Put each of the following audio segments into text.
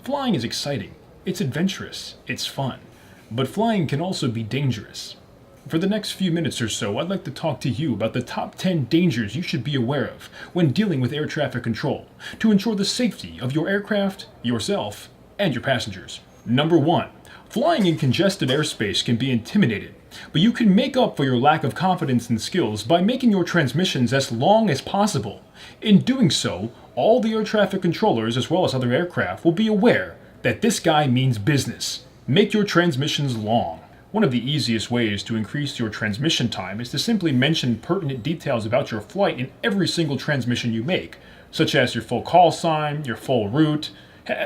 Flying is exciting, it's adventurous, it's fun, but flying can also be dangerous. For the next few minutes or so, I'd like to talk to you about the top 10 dangers you should be aware of when dealing with air traffic control to ensure the safety of your aircraft, yourself, and your passengers. Number 1. Flying in congested airspace can be intimidating, but you can make up for your lack of confidence and skills by making your transmissions as long as possible. In doing so, all the air traffic controllers as well as other aircraft will be aware that this guy means business. Make your transmissions long. One of the easiest ways to increase your transmission time is to simply mention pertinent details about your flight in every single transmission you make, such as your full call sign, your full route,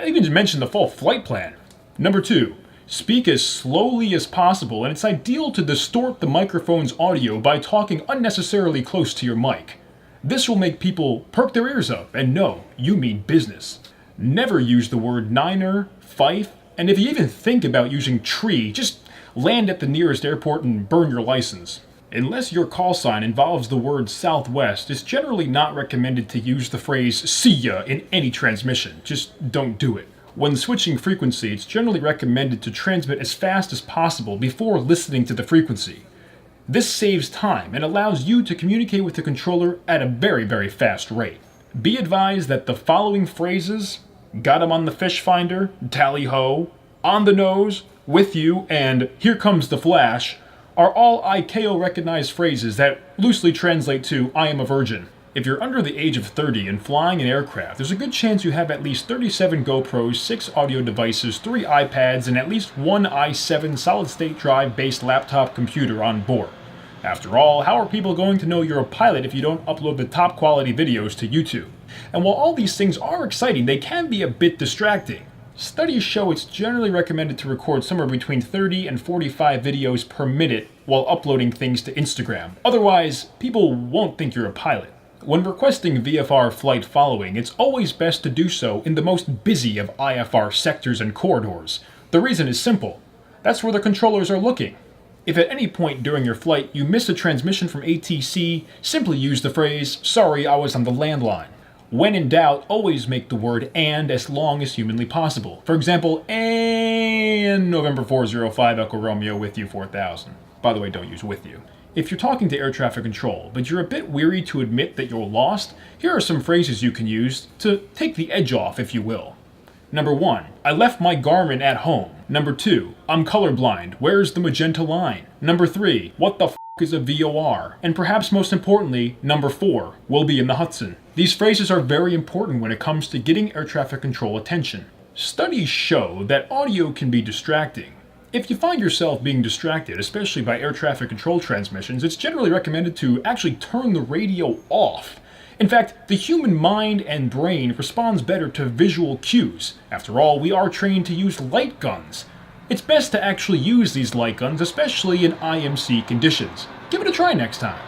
even mention the full flight plan. Number 2. Speak as slowly as possible, and it's ideal to distort the microphone's audio by talking unnecessarily close to your mic. This will make people perk their ears up and know you mean business. Never use the word niner, fife, and if you even think about using tree, just land at the nearest airport and burn your license. Unless your call sign involves the word Southwest, it's generally not recommended to use the phrase "see ya" in any transmission. Just don't do it. When switching frequency, it's generally recommended to transmit as fast as possible before listening to the frequency. This saves time and allows you to communicate with the controller at a very, very fast rate. Be advised that the following phrases, "got him on the fish finder," "tally-ho," "on the nose," "with you," and "here comes the flash," are all ICAO recognized phrases that loosely translate to "I am a virgin." If you're under the age of 30 and flying an aircraft, there's a good chance you have at least 37 GoPros, 6 audio devices, 3 iPads, and at least one i7 solid-state drive-based laptop computer on board. After all, how are people going to know you're a pilot if you don't upload the top quality videos to YouTube? And while all these things are exciting, they can be a bit distracting. Studies show it's generally recommended to record somewhere between 30 and 45 videos per minute while uploading things to Instagram. Otherwise, people won't think you're a pilot. When requesting VFR flight following, it's always best to do so in the most busy of IFR sectors and corridors. The reason is simple. That's where the controllers are looking. If at any point during your flight you miss a transmission from ATC, simply use the phrase, "sorry, I was on the landline." When in doubt, always make the word "and" as long as humanly possible. For example, "and November 405 Echo Romeo with you 4000. By the way, don't use "with you." If you're talking to air traffic control, but you're a bit weary to admit that you're lost, here are some phrases you can use to take the edge off, if you will. Number 1, "I left my Garmin at home." Number 2, "I'm colorblind. Where's the magenta line?" Number 3, "What the f*** is a VOR?" And perhaps most importantly, number 4, "We'll be in the Hudson." These phrases are very important when it comes to getting air traffic control attention. Studies show that audio can be distracting. If you find yourself being distracted, especially by air traffic control transmissions, it's generally recommended to actually turn the radio off. In fact, the human mind and brain responds better to visual cues. After all, we are trained to use light guns. It's best to actually use these light guns, especially in IMC conditions. Give it a try next time.